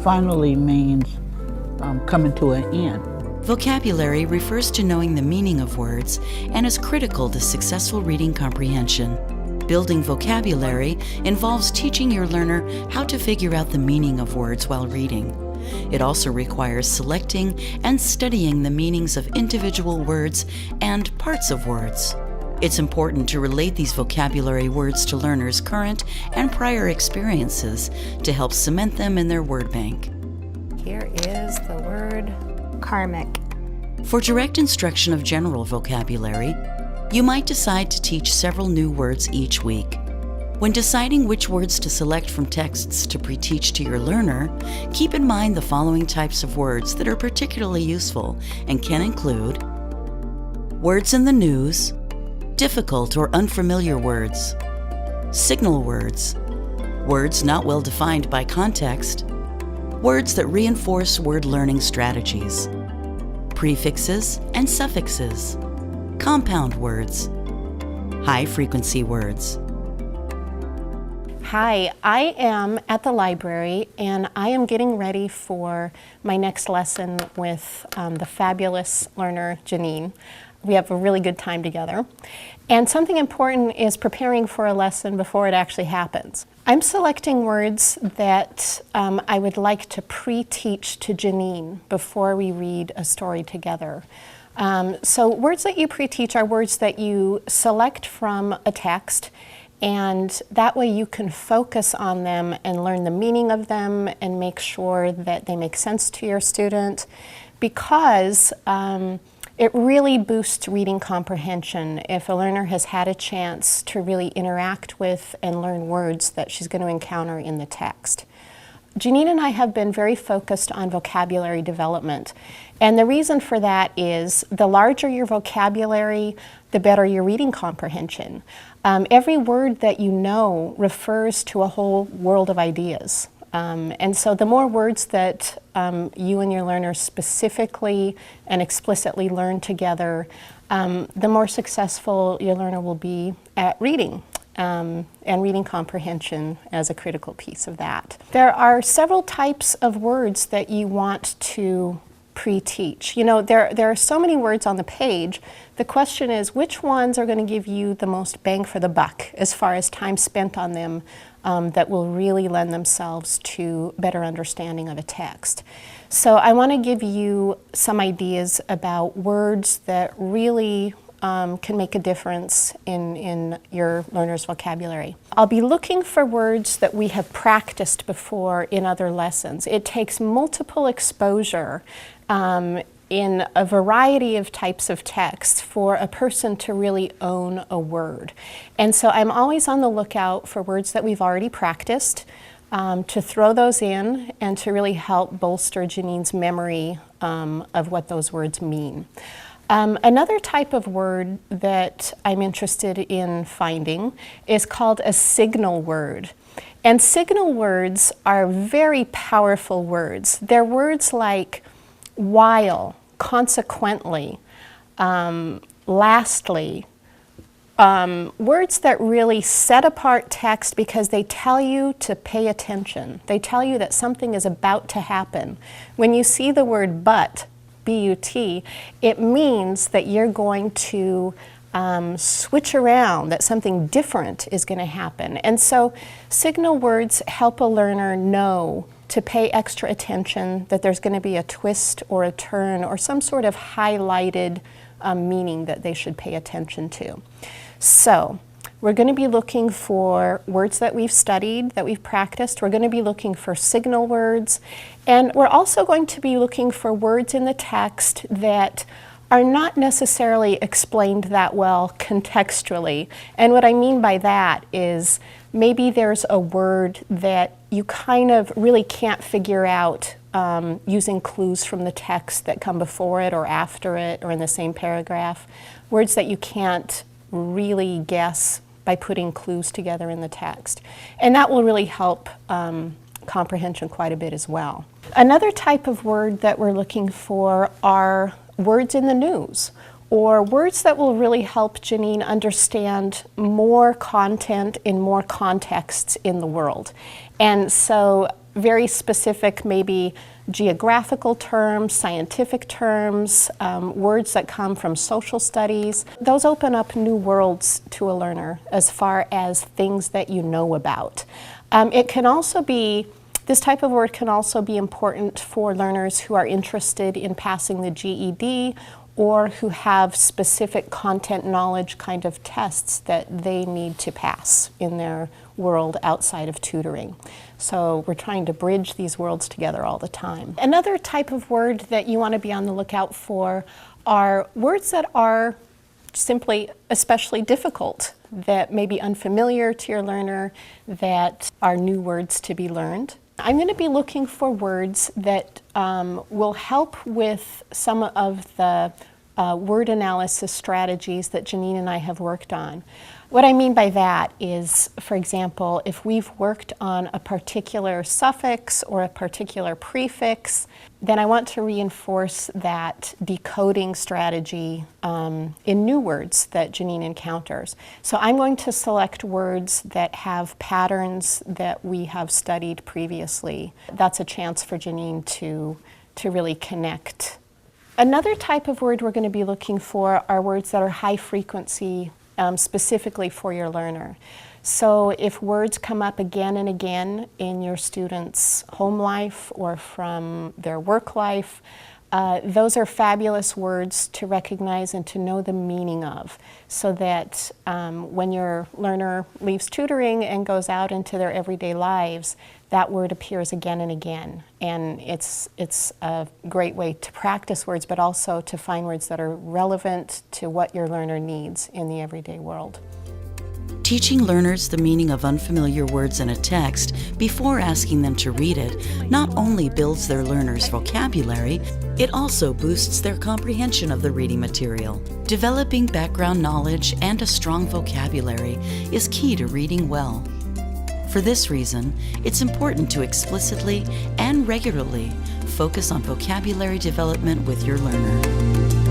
finally means coming to an end. Vocabulary refers to knowing the meaning of words and is critical to successful reading comprehension. Building vocabulary involves teaching your learner how to figure out the meaning of words while reading. It also requires selecting and studying the meanings of individual words and parts of words. It's important to relate these vocabulary words to learners' current and prior experiences to help cement them in their word bank. Here is the word karmic. For direct instruction of general vocabulary, you might decide to teach several new words each week. When deciding which words to select from texts to pre-teach to your learner, keep in mind the following types of words that are particularly useful and can include words in the news, difficult or unfamiliar words, signal words, words not well defined by context, words that reinforce word learning strategies, prefixes and suffixes, compound words, high-frequency words. Hi, I am at the library and I am getting ready for my next lesson with the fabulous learner, Janine. We have a really good time together. And something important is preparing for a lesson before it actually happens. I'm selecting words that I would like to pre-teach to Janine before we read a story together. So words that you pre-teach are words that you select from a text, and that way you can focus on them and learn the meaning of them and make sure that they make sense to your student, because it really boosts reading comprehension if a learner has had a chance to really interact with and learn words that she's going to encounter in the text. Janine and I have been very focused on vocabulary development, and the reason for that is the larger your vocabulary, the better your reading comprehension. Every word that you know refers to a whole world of ideas. And so the more words that you and your learner specifically and explicitly learn together, the more successful your learner will be at reading, and reading comprehension as a critical piece of that. There are several types of words that you want to pre-teach. You know, there are so many words on the page. The question is, which ones are going to give you the most bang for the buck as far as time spent on them that will really lend themselves to better understanding of a text. So I want to give you some ideas about words that really can make a difference in your learner's vocabulary. I'll be looking for words that we have practiced before in other lessons. It takes multiple exposure in a variety of types of text for a person to really own a word. And so I'm always on the lookout for words that we've already practiced, to throw those in and to really help bolster Janine's memory of what those words mean. Another type of word that I'm interested in finding is called a signal word. And signal words are very powerful words. They're words like while, consequently, lastly, words that really set apart text because they tell you to pay attention. They tell you that something is about to happen. When you see the word but, B-U-T, it means that you're going to switch around, that something different is going to happen. And so signal words help a learner know to pay extra attention, that there's going to be a twist or a turn or some sort of highlighted meaning that they should pay attention to. So we're going to be looking for words that we've studied, that we've practiced. We're going to be looking for signal words. And we're also going to be looking for words in the text that are not necessarily explained that well contextually. And what I mean by that is maybe there's a word that you kind of really can't figure out using clues from the text that come before it or after it or in the same paragraph. Words that you can't really guess by putting clues together in the text. And that will really help comprehension quite a bit as well. Another type of word that we're looking for are words in the news, or words that will really help Janine understand more content in more contexts in the world. And so very specific, maybe geographical terms, scientific terms, words that come from social studies. Those open up new worlds to a learner as far as things that you know about. It can also be, this type of word can also be important for learners who are interested in passing the GED or who have specific content knowledge kind of tests that they need to pass in their world outside of tutoring. So we're trying to bridge these worlds together all the time. Another type of word that you want to be on the lookout for are words that are simply especially difficult, that may be unfamiliar to your learner, that are new words to be learned. I'm going to be looking for words that will help with some of the word analysis strategies that Janine and I have worked on. What I mean by that is, for example, if we've worked on a particular suffix or a particular prefix, then I want to reinforce that decoding strategy in new words that Janine encounters. So I'm going to select words that have patterns that we have studied previously. That's a chance for Janine to really connect. Another type of word we're going to be looking for are words that are high frequency, specifically for your learner. So if words come up again and again in your student's home life or from their work life, those are fabulous words to recognize and to know the meaning of, so that when your learner leaves tutoring and goes out into their everyday lives, that word appears again and again. And it's a great way to practice words, but also to find words that are relevant to what your learner needs in the everyday world. Teaching learners the meaning of unfamiliar words in a text before asking them to read it not only builds their learners' vocabulary, it also boosts their comprehension of the reading material. Developing background knowledge and a strong vocabulary is key to reading well. For this reason, it's important to explicitly and regularly focus on vocabulary development with your learner.